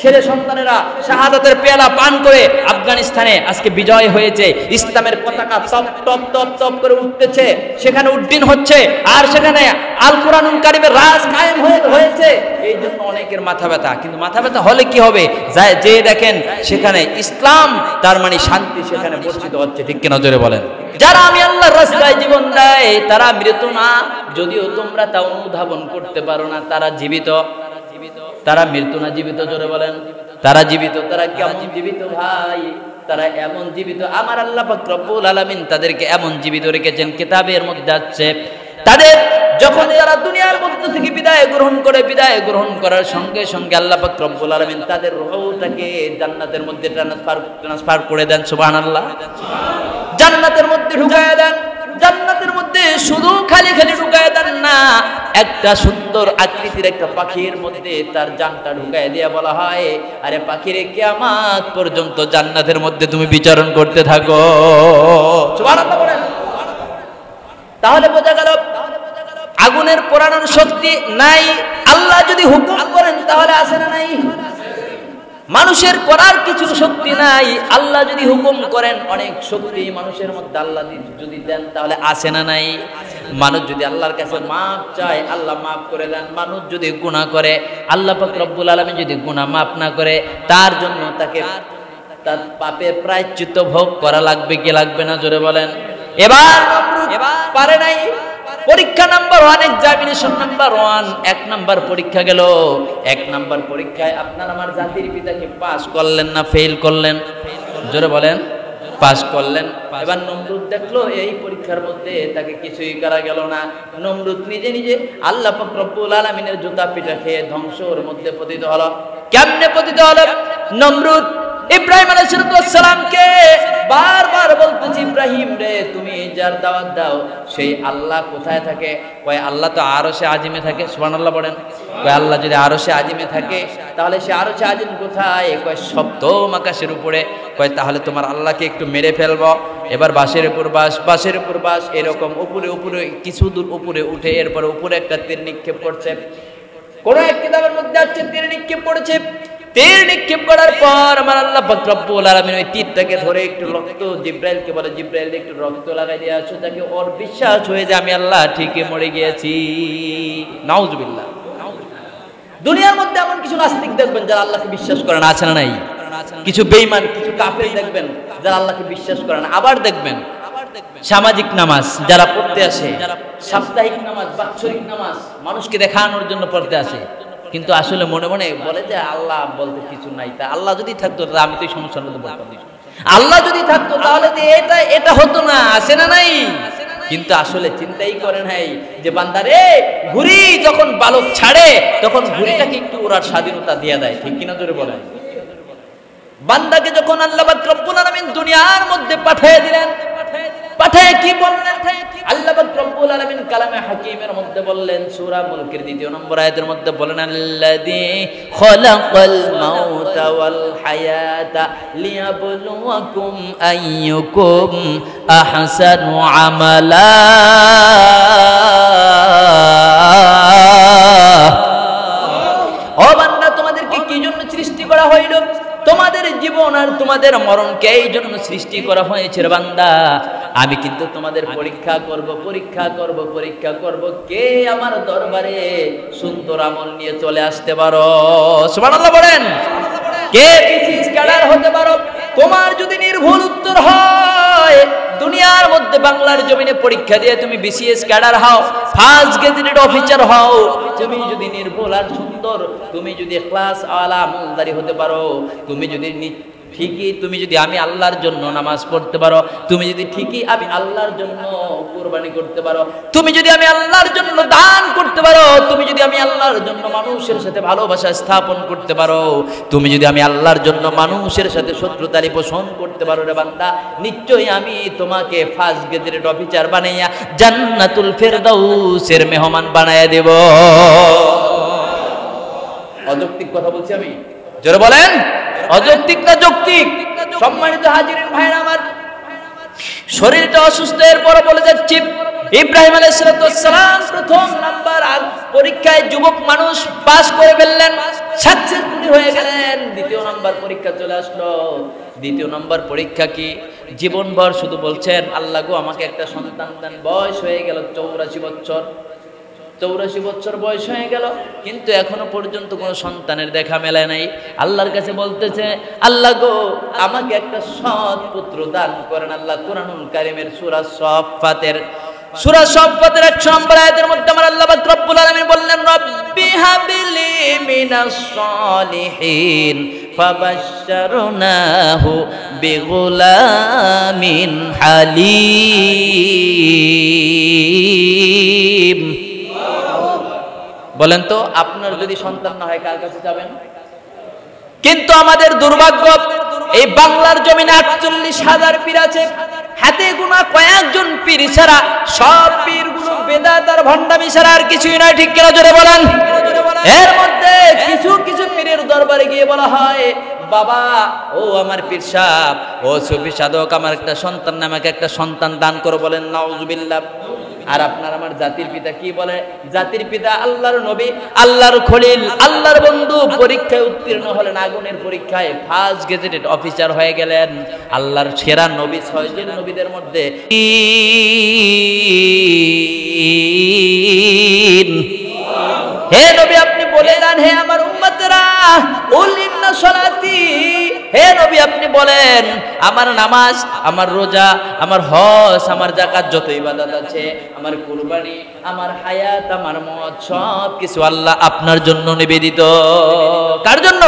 ছেলে সন্তানেরা শাহাদাতের পেয়ালা পান করে আফগানিস্তানে আজকে বিজয় হয়েছে। ইসলামের পতাকা টপ টপ টপ টপ করে উঠতেছে, সেখানে উড্ডীন হচ্ছে, আর সেখানে আল কোরআনুল কারীমের রাজ কায়েম হয়েছে। এই জন্য অনেকের মাথা ব্যথা। কিন্তু মাথা ব্যথা হলে কি হবে? যে দেখেন সেখানে ইসলাম, তার মানে শান্তি সেখানে বর্ষিত হচ্ছে। ঠিক কিনা জোরে বলেন? যারা আমি আল্লাহর রাস্তায় জীবন দেয় তারা মৃত না, যদিও তোমরা তা অনুধাবন করতে পারো না, তারা জীবিত। তারা মৃত্যু না, জীবিত। জোরে বলেন? তারা জীবিত। তারা কেমন জীবিত ভাই? তারা এমন জীবিত, আমার আল্লাহ পাক রব্বুল আলামিন তাদেরকে এমন জীবিত রেখেছেন, কিতাবের মধ্যে আছে তাদের যখন তারা দুনিয়ার মধ্যে থেকে বিদায় গ্রহণ করে, বিদায় গ্রহণ করার সঙ্গে সঙ্গে আল্লাহ পাক রব্বুল আলামিন তাদের রূহটাকে জান্নাতের মধ্যে ট্রান্সফার করে দেন। সুবহানাল্লাহ। জান্নাতের মধ্যে ঢুকায় দেন। জান্নাতের মধ্যে শুধু খালি ঢুকায় দেন না, একটা সুন্দর আকৃতির একটা পাখির মধ্যে তার জানটা ঢুকায় দিয়ে বলা হয়, আরে পাখিরে কিয়ামত পর্যন্ত জান্নাতের মধ্যে তুমি বিচরণ করতে থাকো। সুবহানাল্লাহ বলেন। তাহলে বোঝা গেল আগুনের পোড়ানোর শক্তি নাই। আল্লাহ যদি হুকুম করেন তাহলে আছে না নাই? মানুষের করার কিছু শক্তি নাই। আল্লাহ যদি হুকুম করেন, অনেক শক্তি মানুষের মধ্যে আল্লাহ যদি দেন তাহলে আছে না নাই? মানুষ যদি আল্লাহর কাছে মাপ চায়, আল্লাহ মাফ করে দেন। মানুষ যদি গুনাহ করে, আল্লাহ পাক রব্বুল আলামিন যদি গুনাহ মাফ না করে, তার জন্য তাকে তার পাপের প্রায়শ্চিত্ত ভোগ করা লাগবে কি লাগবে না? জোরে বলেন। এবার পারে নাই। পরীক্ষা নাম্বার 1, এক্সামিনেশন নাম্বার 1, 1 নাম্বার পরীক্ষা গেল। 1 নাম্বার পরীক্ষায় আপনার আমার জাতির পিতাকে পাস করলেন না ফেল করলেন? জোরে বলেন। পাস করলেন। এবার নমরুদ দেখলো এই পরীক্ষার মধ্যে তাকে কিছুই করা গেল না। নমরুদ নিজে নিজে আল্লাহ পাক রব্বুল আলামিনের জুতা পিটা খেয়ে ধ্বংসের মধ্যে পতিত হলো। কেমনে পতিত হলো? নমরুদ ইব্রাহিম আলাইহিস সালামকে বারবার বলতেছে, ইব্রাহিম রে, তুমি যার দাওয়াত দাও সেই আল্লাহ কোথায় থাকে? কয় আল্লাহ তো আরশে আজিমে থাকে। সুবহানাল্লাহ বলেন। কয় আল্লাহ যদি আরশে আজিমে থাকে তাহলে সে আরশে আজিম কোথায়? কয় সপ্তম আকাশের উপরে। কয় তাহলে তোমার আল্লাহকে একটু মেরে ফেলবো। এবার বাঁশের উপর বাঁশ এরকম উপরে উপরে কিছু দূর উপরে উঠে এরপরে উপরে একটা তীর নিক্ষেপ করছে। কোন এক কিতাবের মধ্যে আছে তীর নিক্ষেপ করেছে। তীর নিক্ষেপ করার পর আমার আল্লাহ পাক রব্বুল আলামিন ওই তীরটাকে ধরে একটু রক্ত জিব্রাইলকে বলে, জিব্রাইল একটু রক্ত লাগাই দিয়ে আসো, তাকে ওর বিশ্বাস হয়ে যায় আমি আল্লাহ ঠিকই মরে গিয়েছি। নাউজুবিল্লাহ। দুনিয়ার মধ্যে এমন কিছু নাস্তিক দেখবেন যারা আল্লাহকে বিশ্বাস করে না, আছে না নাই? কিছু বেঈমান, কিছু কাফের দেখবেন যারা আল্লাহকে বিশ্বাস করে না। আবার দেখবেন সামাজিক নামাজ যারা পড়তে আসে, সাপ্তাহিক নামাজ, বাৎসরিক নামাজ মানুষকে দেখানোর জন্য পড়তে আসে, কিন্তু আসলে মনে মনে বলে যে আল্লাহ বলতে কিছু নাই। তা আল্লাহ যদি থাকতো তাহলে আমি তো এই সমস্যার মধ্যে পড়তাম। আল্লাহ যদি থাকতো তাহলে এটা হতো না, আছে না নাই? কিন্তু আসলে চিন্তাই করে নাই যে বান্দারে ঘুড়ি যখন বালক ছাড়ে তখন ঘুড়িটাকে একটু ওড়ার স্বাধীনতা দিয়ে দেয়, ঠিক কিনা জোরে বলেন? বান্দাকে যখন আল্লাহ পাক রব্বুল আলামিন দুনিয়ার মধ্যে পাঠিয়ে দিলেন, পাঠিয়ে কি বললেন? আল্লাহ পাক রব্বুল আলামিন কালামে হাকিমের মধ্যে বললেন, সূরা মুলকের ২ নম্বর আয়াতের মধ্যে বলেন, আল্লাযী খালাকাল মাউতা ওয়াল হায়াতা লিয়াবলুয়াকুম আইয়ুকুম আহসানু আমালা। ও বান্দা, তোমাদেরকে কি জন্য সৃষ্টি করা হইল? তোমাদের জীবন আর তোমাদের মরণকে এই জন্য সৃষ্টি করা হয়েছে রে বান্দা। আমি কিন্তু তোমাদের পরীক্ষা করব কে আমার দরবারে সুন্দর আমল নিয়ে চলে আসতে পারো। সুবহানাল্লাহ বলেন। কে বিসিএস ক্যাডার হতে পারো? তোমার যদি নির্ভুল উত্তর হয়, দুনিয়ার মধ্যে বাংলার জমিনে পরীক্ষা দিয়ে তুমি বিসিএস ক্যাডার হও, ফার্স্ট গেজেটেড অফিসার হও, তুমি যদি নির্ভুল আর সুন্দর, তুমি যদি ইখলাস আলা আমলদারি হতে পারো, তুমি যদি ঠিকই তুমি যদি আমি আল্লাহর জন্য নামাজ পড়তে পারো, তুমি যদি ঠিকই আমি আল্লাহর জন্য কুরবানি করতে পারো, তুমি যদি আমি আল্লাহর জন্য দান করতে পারো, তুমি যদি আমি আল্লাহর জন্য মানুষের সাথে ভালোবাসা স্থাপন করতে পারো, তুমি যদি আমি আল্লাহর জন্য মানুষের সাথে শত্রুতারি পোষণ করতে পারো রে বান্দা, নিশ্চয়ই আমি তোমাকে ফার্স্ট গেজেটেড অফিসার বানাইয়া জান্নাতুল ফেরদাউসের মেহমান বানাইয়া দেব। অযৌক্তিক কথা বলছি আমি? জোরে বলেন, অযৌক্তিক না যৌক্তিক? সম্মানিত হাজিরিন ভাইরা আমার, শরীরটা অসুস্থ, এরপর বলে যাচ্ছি ইব্রাহিম আলাইহিস সালাম প্রথম নাম্বার পরীক্ষায় যুবক মানুষ পাস করে ফেললেন, সাকসেসফুল হয়ে গেলেন। দ্বিতীয় নাম্বার পরীক্ষা চলে আসলো। দ্বিতীয় নাম্বার পরীক্ষা কি? জীবনভর শুধু বলছেন আল্লাহ গো আমাকে একটা সন্তান দেন। বয়স হয়ে গেল 84 বছর। 84 বছর বয়স হয়ে গেল, কিন্তু এখনো পর্যন্ত কোনো সন্তানের দেখা মেলায় নাই। আল্লাহর কাছে বলতেছে আল্লাহ গো আমাকে একটা সৎ পুত্র দান করেন। আল্লাহ কুরআনুল কারীমের সূরা সাফফাতের 100 নম্বর আয়াতের মধ্যে আমার আল্লাহ পাক রব্বুল আলামিন বললেন, রব্বি হাবলি মিনাস সালিহিন ফাবাশশারনাহু বিগুলামিন হালিম। বলেন তো, আপনার যদি সন্তান না হয় কার কাছে যাবেন? কিন্তু আমাদের দুর্ভাগ্য, এই বাংলার জমিনে 48,000 পীর আছে, হাতে গোনা কয়েকজন পীর ছাড়া সব পীরগুলো বেদাত আর ভণ্ডামি ছাড়া আর কিছুই নয়, ঠিক কিনা জোরে বলেন? এর মধ্যে কিছু কিছু পীরের দরবারে গিয়ে বলা হয়, বাবা ও আমার পীর সাহেব, ও সুফি সাধক, আমার একটা সন্তান, আমাকে একটা সন্তান দান করো। বলেন নাউজুবিল্লাহ। আর আপনার আমার জাতির পিতা কি বলে? জাতির পিতা আল্লাহর নবী, আল্লাহর খলিল, আল্লাহর বন্ধু পরীক্ষায় উত্তীর্ণ হলেন, আগুনের পরীক্ষায় ফার্স্ট গেজেটেড অফিসার হয়ে গেলেন। আল্লাহর সেরা নবী 6 জন নবীদের মধ্যে হে নবী আপনি বলে দেন, হে আমার উম্মতেরা, কুল ইন্না সলাতি, হে নবী আপনি বলেন আমার নামাজ, আমার রোজা, আমার হজ, আমার যাকাত, যত ইবাদত আছে, আমার কুরবানি, আমার হায়াত, আমার মওত, সব কিছু আল্লাহ আপনার জন্য নিবেদিত। কার জন্য?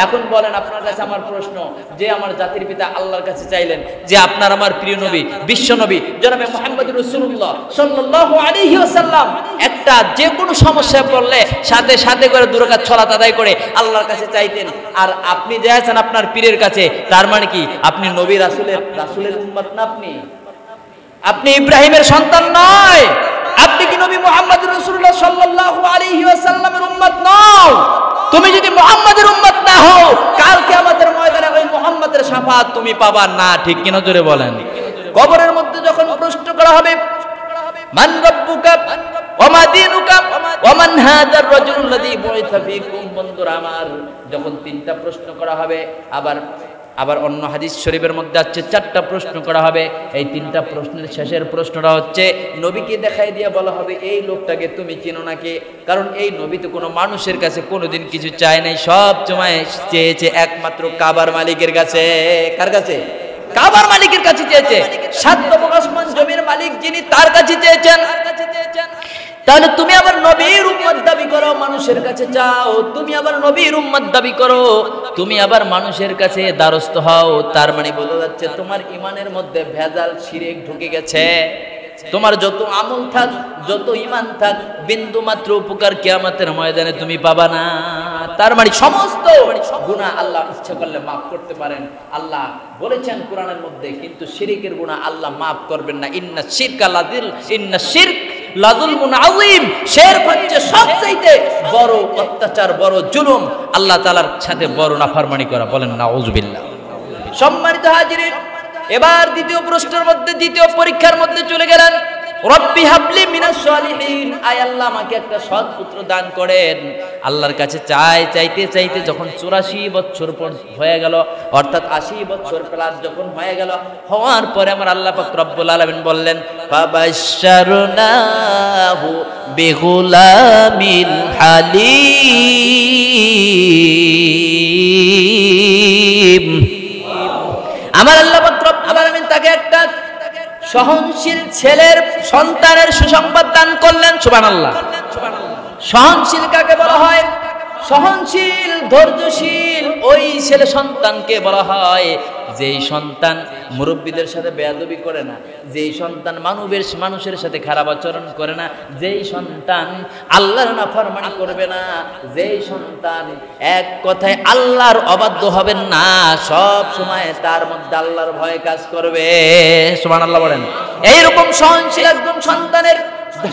এখন বলেন আপনার কাছে আমার প্রশ্ন, যে আমার জাতির পিতা আল্লাহর কাছে চাইলেন যে আপনার আমার প্রিয় নবী, বিশ্ব নবী জনাবে মুহাম্মদ রাসূলুল্লাহ সাল্লাল্লাহু আলাইহি ওয়াসাল্লাম একটা যে কোনো সমস্যায় পড়লে সাথে সাথে করে 2 রাকাত সালাত আদায় করে আল্লাহর কাছে চাইতেন, আর আপনি যাচ্ছেন আপনার পীরের কাছে, তার মানে কি আপনি নবী রাসূলের উম্মত না? আপনি ইব্রাহিমের সন্তান নয়, আপনি কি নবী মুহাম্মদ রাসূলুল্লাহ সাল্লাল্লাহু আলাইহি ওয়াসাল্লামের উম্মত নও? তুমি যদি মুহাম্মাদের উম্মত না হও, কাল কিয়ামতের ময়দানে ওই মুহাম্মাদের শাফাআত তুমি পাবা না। ঠিক কিনা জোরে বলেন? কবরের মধ্যে যখন প্রশ্ন করা হবে মান রাব্বুকা ওয়া মা দীনুকা ওয়া মান হাদার রাজুলুল্লাযী বুইসা ফীকুম, বন্ধুরা আমার, যখন 3টা প্রশ্ন করা হবে, আবার অন্য হাদিস শরীফের মধ্যে আছে 4টা প্রশ্ন করা হবে। এই 3টা প্রশ্নের শেষের প্রশ্নটা হচ্ছে নবীকে দেখাই দিয়ে বলা হবে এই লোকটাকে তুমি চিনো নাকি? কারণ এই নবী তো কোনো মানুষের কাছে কোনোদিন কিছু চায় নাই, সব সময় চেয়েছে একমাত্র কাবার মালিকের কাছে। কার কাছে? কাবার মালিকের কাছে চেয়েছে। 7 নবম আসমান জমির মালিক যিনি, তার কাছে চেয়েছেন। তাহলে তুমি আবার নবীর উম্মত দাবি করো, মানুষের কাছে চাও, তুমি আবার নবীর উম্মত দাবি করো, তুমি আবার মানুষের কাছে দ্বারস্থ হও, তার মানে বোঝা যাচ্ছে তোমার ইমানের মধ্যে ভেজাল শিরক ঢুকে গেছে। তোমার যত আমল থাক, যত ঈমান থাক, বিন্দু মাত্র উপকার কিয়ামতের ময়দানে তুমি পাবা না। তার মানে সমস্ত গুনাহ আল্লাহ ইচ্ছা করলে maaf করতে পারেন, আল্লাহ বলেছেন কোরআনের মধ্যে, কিন্তু শিরকের গুনাহ আল্লাহ maaf করবেন না। ইন্না শিরক লাযুলমুন আযীম, শিরক হচ্ছে সবচেয়ে বড় অত্যাচার, বড় জুলুম, আল্লাহ তাআলার সাথে বড় নাফরমানি করা। বলেন নাউযুবিল্লাহ। সম্মানিত হাজিরিন, এবার দ্বিতীয় প্রশ্নের মধ্যে, দ্বিতীয় পরীক্ষার মধ্যে চলে গেলেন। রব্বি হাবলি মিনাস সালিহিন, আয় আল্লাহ আমাকে একটা সৎ পুত্র দান করেন। আল্লাহর কাছে চাইতে চাইতে যখন 84 বছর হয়ে গেল, অর্থাৎ 80 বছর প্লাস যখন হয়ে গেল, হওয়ার পরে আমার আল্লাহ পাক রব্বুল আলামিন বললেন ফাবাশশারনাহু বিগুলামিন হালিম। আমার আল্লাহ পাক রব্বুল আলামিন তাকে একটা সহনশীল ছেলের সন্তানের সুসংবাদ দান করলেন। সুবহানাল্লাহ। সহনশীল কাকে বলা হয়? সহনশীল, ধৈর্যশীল ওই ছেলে সন্তানকে বলা হয় যেই সন্তান মুরব্বীদের সাথে বেয়াদবি করে না, যেই সন্তান মানুষের সাথে খারাপ আচরণ করে না, যেই সন্তান আল্লাহর নাফরমানি করবে না, যেই সন্তান এক কথায় আল্লাহর অবাধ্য হবেন না, সব সময় তার মধ্যে আল্লাহর ভয় কাজ করবে। সুবহানাল্লাহ বলেন। এইরকম সহনশীল একজন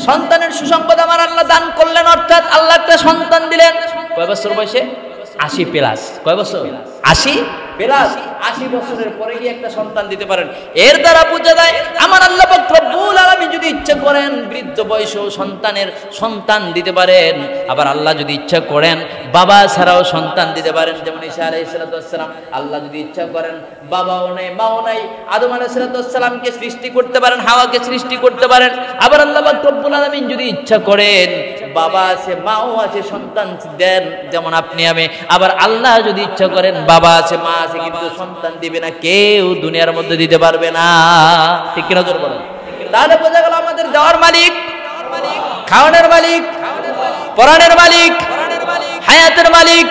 সন্তানের সুসংবাদ আমার আল্লাহ দান করলেন, অর্থাৎ আল্লাহ একটা সন্তান দিলেন। কয় বছর বয়সে? 80 প্লাস। কয় বছর? 80 প্লাস। 80 বছরের পরে গিয়ে একটা সন্তান দিতে পারেন। এর দ্বারা বোঝা যায় আমার আল্লাহ পাক রব্বুল আলামিন যদি ইচ্ছা করেন বৃদ্ধ বয়সেও সন্তান দিতে পারেন। আবার আল্লাহ যদি ইচ্ছা করেন বাবা ছাড়াও সন্তান দিতে পারেন। যেমন ঈসা আলাইহিস সালাম, আল্লাহ যদি ইচ্ছা করেন বাবাও নাই মাও নাই, আদম আলাইহিস সালামকে সৃষ্টি করতে পারেন, হাওয়াকে সৃষ্টি করতে পারেন। আবার আল্লাহ পাক রব্বুল আলামিন যদি ইচ্ছা করেন বাবা আছে মাও আছে, সন্তান দেন যেমন আপনি আমি। আবার আল্লাহ যদি ইচ্ছা করেন বাবা আছে মা আছে, কিন্তু সন্তান দিবে না, কেউ দুনিয়ার মধ্যে দিতে পারবে না। ঠিক কিনা জোর বলেন? তাহলে বোঝা গেল আমাদের দেওয়ার মালিক, খাওয়ানোর মালিক, পরাণের মালিক, হায়াতের মালিক,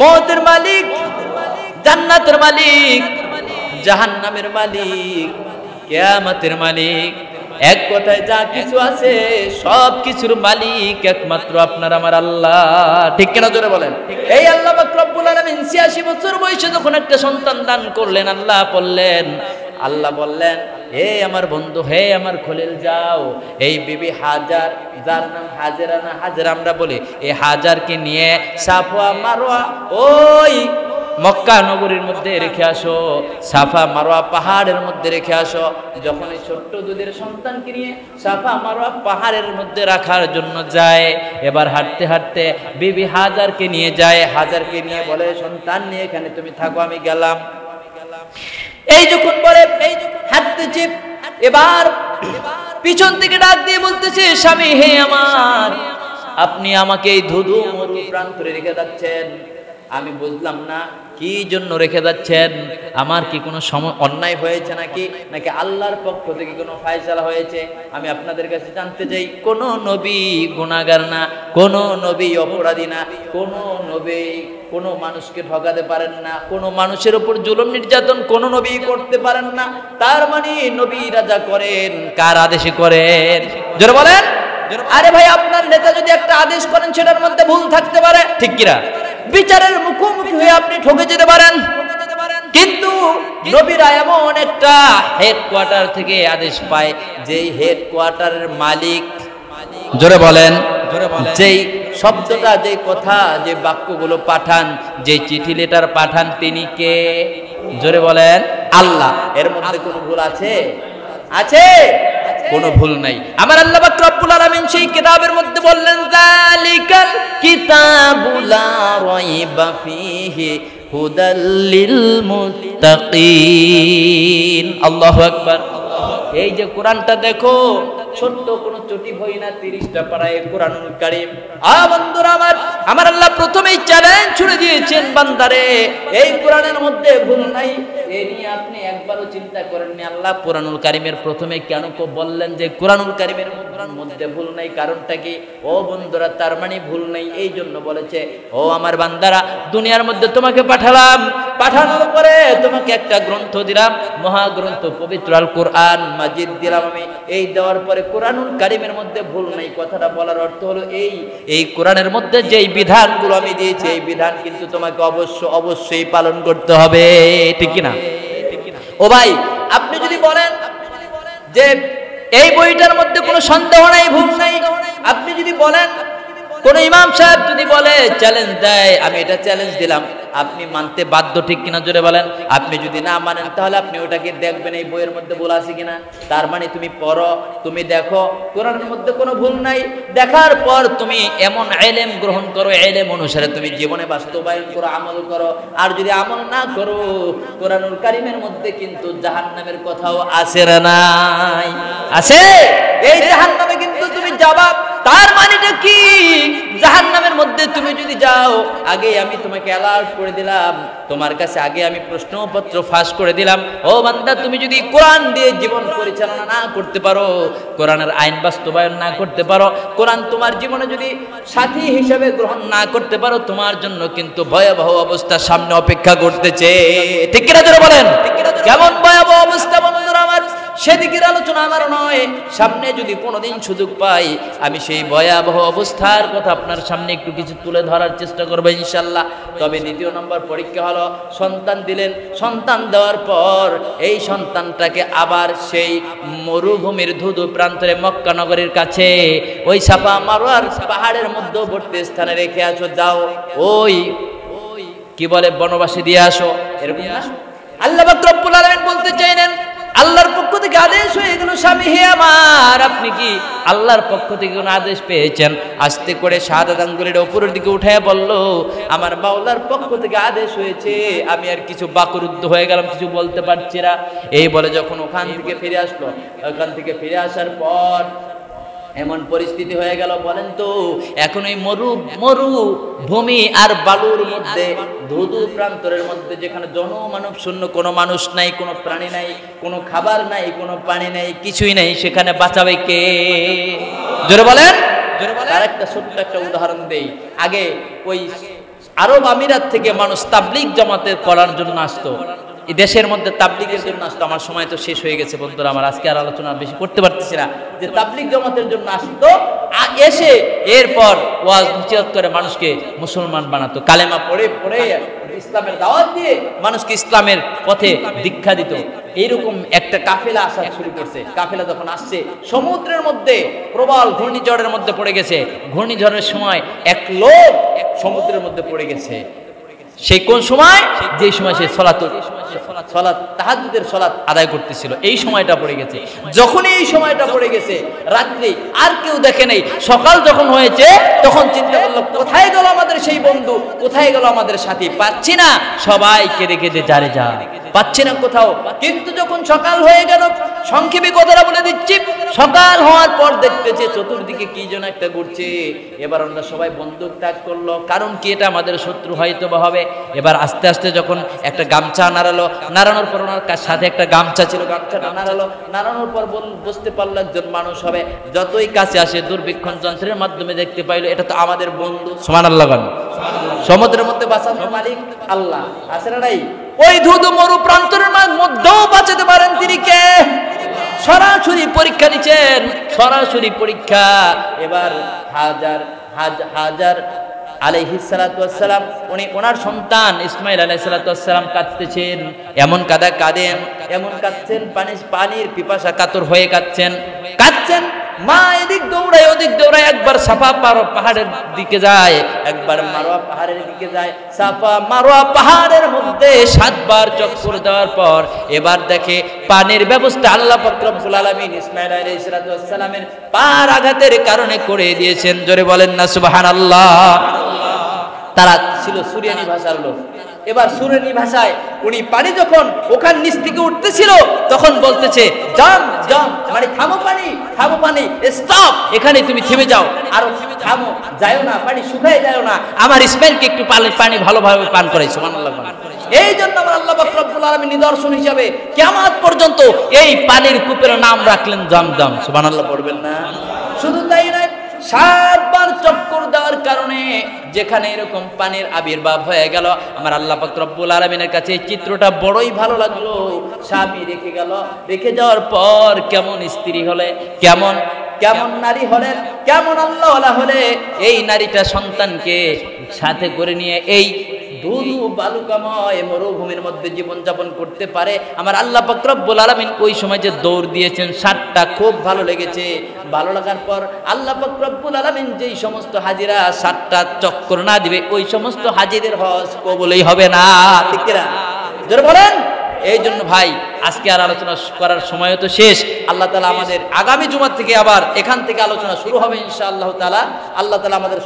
মওতের মালিক, জান্নাতের মালিক, জাহান্নামের মালিক, কিয়ামতের মালিক। এক কথায় যা কিছু আছে সব কিছুর মালিক একমাত্র আপনার আমার আল্লাহ। ঠিক কিনা জোরে বলেন? এই আল্লাহ পাক রব্বুল আলামিন 86 বছর বয়সে যখন একটা সন্তান দান করলেন, আল্লাহ বললেন হে আমার বন্ধু, হে আমার খলিল, যাও এই বিবি হাজার, যার নাম হাজেরা না হাজেরা আমরা বলি, এই হাজারকে নিয়ে সাফা মারওয়া ওই মক্কা নগরীর মধ্যে রেখে আসো, সাফা মারওয়া পাহাড়ের মধ্যে রেখে আসো। যখন এই ছোট্ট দুধের সন্তানকে নিয়ে সাফা মারওয়া পাহাড়ের মধ্যে রাখার জন্য যায়, এবার হাঁটতে হাঁটতে বিবি হাজারকে নিয়ে যায়। হাজারকে নিয়ে বলে সন্তান নিয়ে এখানে তুমি থাকো, আমি গেলাম। এই যখন বলে হাঁটতেছে, এবার পিছন থেকে ডাক দিয়ে বলতেছে স্বামী হে আমার, আপনি আমাকে এই ধুধু মরু প্রান্তরে রেখে যাচ্ছেন, আমি বুঝলাম না কি জন্য রেখে যাচ্ছেন? আমার কি কোনো অন্যায় হয়েছে নাকি নাকি আল্লাহর পক্ষ থেকে কোনো ফায়সালা হয়েছে? আমি আপনাদের কাছে জানতে চাই, কোন নবী গুনাহগার না, কোন নবী অপরাধী না, কোন নবী কোন মানুষকে ঠকাতে পারেন না, কোন মানুষের উপর জুলুম নির্যাতন কোন নবী করতে পারেন না। তার মানে নবী রাজা করেন কার আদেশে করেন? জোরে বলেন। আরে ভাই, আপনার নেতা যদি একটা আদেশ করেন সেটার মধ্যে ভুল থাকতে পারে, ঠিক কিনা? বিচারের মুখোমুখি হয়ে আপনি ঠকে যেতে পারেন, কিন্তু নবীরা এমন একটা হেডকোয়ার্টার থেকে আদেশ পায়, যেই হেডকোয়ার্টারের মালিক, জোরে বলেন, যেই শব্দটা, যে কথা, যে বাক্যগুলো পাঠান, যে চিঠি লেটার পাঠান, তিনি কে? জোরে বলেন, আল্লাহ। এর মধ্যে কোনো ভুল আছে? আছে? কোনো ভুল নাই। আমার আল্লাহ পাক রব্বুল আলামিন সেই কিতাবের মধ্যে বললেন, যালিকাল কিতাবুল লা রাইবা ফীহি হুদাল লিল মুত্তাকিন। আল্লাহু আকবার। এই যে কোরআনটা দেখো, ছোট্ট কোনো চটি বই না, 30টা পারায় কোরআনুল কারীম। বন্ধুরা আমার আল্লাহ প্রথমেই চ্যালেঞ্জ ছুড়ে দিয়েছেন, বান্দারে এই কোরআনের মধ্যে ভুল নাই। এই নিয়ে আপনি একবারও চিন্তা করেননি আল্লাহ কোরআনুল কারীমের প্রথমে কেন বললেন যে কোরআনুল কারীমের মধ্যে ভুল নাই? কারণটা কি? ও বন্ধুরা, তার মানে ভুল নাই এই জন্য বলেছে, ও আমার বান্দারা, দুনিয়ার মধ্যে তোমাকে পাঠালাম, পাঠানোর পরে তোমাকে একটা গ্রন্থ দিলাম, মহাগ্রন্থ পবিত্র আল কোরআন মাজিদ দিলাম আমি। এই দেওয়ার পরে কোরআনুল কারীমের মধ্যে ভুল নাই, কথাটা বলার অর্থ হলো এই কোরআনের মধ্যে যেই বিধানগুলো আমি দিয়েছি, এই বিধান কিন্তু তোমাকে অবশ্যই পালন করতে হবে, ঠিক কিনা? ও ভাই, আপনি যদি বলেন যে এই বইটার মধ্যে কোনো সন্দেহ নাই, ভুল নাই, আপনি যদি বলেন, কোন ইমাম সাহেব যদি বলে, চ্যালেঞ্জ দেয়, আমি এটা চ্যালেঞ্জ দিলাম, আপনি মানতে বাধ্য, ঠিক কিনা? জোরে বলেন। আপনি যদি না মানেন, তাহলে আপনি ওটাকে দেখবেন এই বইয়ের মধ্যে ভুল আছে কিনা। তার মানে তুমি পড়ো, তুমি দেখো কোরআনের মধ্যে কোনো ভুল নাই, দেখার পর তুমি এমন ইলম গ্রহণ করো, ইলম অনুসারে তুমি জীবনে বাস্তবায়ন করো, আমল করো। আর যদি আমল না করো, কোরআনুল কারীমের মধ্যে কিন্তু জাহান্নামের কথাও আছে না নাই? আছে। এই জাহান্নামে কিন্তু তুমি যাবা। তার মানেটা কি? জাহান্নামের মধ্যে তুমি যদি যাও, আগে আমি তোমাকে অ্যালার্ট করে দিলাম, তোমার কাছে আগে আমি প্রশ্নপত্র ফাঁস করে দিলাম। ও বান্দা, তুমি যদি কোরআন দিয়ে জীবন পরিচালনা না করতে পারো, কোরআনের আইন বাস্তবায়ন না করতে পারো, কোরআন তোমার জীবনে যদি সাথী হিসেবে গ্রহণ না করতে পারো, তোমার জন্য কিন্তু ভয়াবহ অবস্থা সামনে অপেক্ষা করতেছে, ঠিক কিনা? জোরে বলেন, কেমন ভয়াবহ অবস্থা বন্ধুরা আমার? সেদিকের আলোচনা আমার নয়, সামনে যদি কোনোদিন সুযোগ পাই, আমি সেই ভয়াবহ অবস্থার কথা আপনার সামনে একটু কিছু তুলে ধরার চেষ্টা করবো ইনশাল্লাহ। তবে দ্বিতীয় নম্বর পরীক্ষা হলো, সন্তান দিলেন, সন্তান দেওয়ার পর এই সন্তানটাকে আবার সেই মরুভূমির ধুধু প্রান্তরে মক্কা নগরীর কাছে ওই সাফা মারওয়ার পাহাড়ের মধ্যবর্তী স্থানে রেখে আসো, যাও ওই কি বলে বনবাসী দিয়ে আসো, এরকম না? আল্লাহ পাক রব্বুল আলামিন বলতে চাইলেন, আল্লাহর পক্ষ থেকে আদেশ হয়ে গেল, স্বামী হে আমার, আপনি কি আল্লাহর পক্ষ থেকে কোনো আদেশ পেয়েছেন? আস্তে করে শাহাদাত আঙ্গুলের উপরের দিকে উঠায় বলল, আমার মাওলার পক্ষ থেকে আদেশ হয়েছে। আমি আর কিছু বাকরুদ্ধ হয়ে গেলাম, কিছু বলতে পারছি না। এই বলে যখন ওখান থেকে ফিরে আসলো, ওখান থেকে ফিরে আসার পর এমন পরিস্থিতি হয়ে গেল, বলেন তো, এখন এই মরুভূমি আর বালুর মধ্যে, ধুধু প্রান্তরের মধ্যে, যেখানে জনমানব শূন্য, কোনো মানুষ নাই, কোনো প্রাণী নাই, কোনো খাবার নাই, কোনো পানি নাই, কিছুই নাই, সেখানে বাঁচাবে কে? জোরে বলেন। তার একটা ছোট্ট একটা উদাহরণ দেই। আগে ওই আরব আমিরাত থেকে মানুষ তাবলীগ জামাতের করার জন্য আসতো, এই দেশের মধ্যে তাবলীগের জন্য আসতো। আমার সময় তো শেষ হয়ে গেছে বন্ধুরা আমার, আজকে আর আলোচনা বেশি করতে পারতেছি না। যে তাবলীগ জামাতের জন্য আসতো, এসে এরপর ওয়াজ নসিহত করে মানুষকে মুসলমান বানাতো, কালেমা পড়ে পড়ে ইসলামের দাওয়াত দিয়ে মানুষকে ইসলামের পথে দীক্ষা দিত। এইরকম একটা কাফেলা আসা শুরু করছে। কাফেলা যখন আসছে, সমুদ্রের মধ্যে প্রবল ঘূর্ণিঝড়ের মধ্যে পড়ে গেছে। ঘূর্ণিঝড়ের সময় এক লোক সমুদ্রের মধ্যে পড়ে গেছে। সেই কোন সময়? যে সময় সে তাহাজ্জুদের সালাত আদায় করতেছিল, এই সময়টা পড়ে গেছে। যখন এই সময়টা পড়ে গেছে, রাত্রি আর কেউ দেখে নেই, সকাল যখন হয়েছে তখন চিন্তা করলো, কোথায় গেল আমাদের সেই বন্ধু, কোথায় গেল আমাদের সাথী, পাচ্ছি না, সবাই কেঁদে কেঁদে যারে যা, পাচ্ছি না কোথাও। কিন্তু যখন সকাল হয়ে গেল, সংক্ষেপে কথাটা বলে দিচ্ছি, সকাল হওয়ার পর দেখতেছে চতুর্দিকে কি যেন একটা ঘুরছে। এবার আমরা সবাই বন্দুক তাক করলো, কারণ কি এটা আমাদের শত্রু হয়তো বা হবে। এবার আস্তে আস্তে যখন একটা গামছা নাড়ালো, নাড়ানোর পর ওনার সাথে একটা গামছা ছিল, গামছাটা নাড়ালো, নাড়ানোর পর বুঝতে পারলো একজন মানুষ হবে। যতই কাছে আসে দূরবীক্ষণ যন্ত্রের মাধ্যমে দেখতে পাইলো এটা তো আমাদের বন্ধু। সুবহানাল্লাহ। সমুদ্রের মধ্যে বাঁচানোর মালিক আল্লাহ, আছে না নাই? ওই ধুধু মরু প্রান্তরের মধ্যেও বাঁচাতে পারেন তিনি কে? সরাসরি পরীক্ষা দিচ্ছেন, সরাসরি পরীক্ষা। এবার হাজার আলাইহিস সালাতু ওয়াস সালাম, উনি ওনার সন্তান ইসমাইল আলাইহিস সালাতু ওয়াস সালাম কাঁদতেছেন, এমন কাঁদেন, এমন কাঁদছেন, পানির পিপাসা কাতর হয়ে কাঁদছেন। মা এদিক দৌড়ায় ওদিক দৌড়ায়, একবার সাফা পাহাড়ের দিকে যায়, একবার মারোয়া পাহাড়ের দিকে যায়। সাফা মারোয়া পাহাড়ের মধ্যে 7 বার চক্কর দেওয়ার পর এবার দেখে পানির ব্যবস্থা আল্লাহ পাক রব্বুল আলামিন ইসমাইল আলাইহিস সালাতু ওয়াস সালামের পার আঘাতের কারণে করে দিয়েছেন। জোরে বলেন না সুবহানাল্লাহ। তারা ছিল সুরিয়ানি ভাষার লোক। এবার সুরিয়ানি ভাষায় উনি পানি যখন ওখান নিচ থেকে উঠতেছিল তখন বলতেছে জাম জাম, মানে থামো পানি, স্টপ, এখানে তুমি থেমে যাও, আর থামো, যাও না, পানি শুকায় যাও না, আমার ইসমাইলকে একটু পানি ভালোভাবে পান করাই। সুবহানাল্লাহ। এই জন্য আমার আল্লাহ পাক রব্বুল আলামিন নিদর্শন হিসাবে কিয়ামত পর্যন্ত এই পানির কূপের নাম রাখলেন জমজম। সুবহানাল্লাহ পড়বেন না? শুধু তাই নয়, 7 বার চক্কর দেওয়ার কারণে যেখানে এরকম পানির আবির্ভাব হয়ে গেল, আমার আল্লাহ পাক রব্বুল আলামিনের কাছে এই চিত্রটা বড়ই ভালো লাগলো। স্বামী রেখে গেল, রেখে যাওয়ার পর কেমন স্ত্রী হলে, কেমন নারী হলেন, কেমন আল্লাহওয়ালা হলে এই নারীটা সন্তানকে সাথে করে নিয়ে এই ধুধু বালুকাময় মরুভূমির মধ্যে জীবনযাপন করতে পারে। আমার আল্লাহ পাক রব্বুল আলামিন ওই সময় যে দৌড় দিয়েছেন 7টা, খুব ভালো লেগেছে। ভালো লাগার পর আল্লাহ পাক রব্বুল আলামিন যেই সমস্ত হাজিরা 7টা চক্কর না দিবে ওই সমস্ত হাজিদের হজ কবুলই হবে না। ঠিক না? জোরে বলেন। এই জন্য ভাই আজকে আর আলোচনা করার সময় তো শেষ। আল্লাহ তাআলা আমাদের আগামী জুমা থেকে আবার এখান থেকে আলোচনা শুরু হবে ইনশাআল্লাহ তাআলা। আল্লাহ তাআলা আমাদের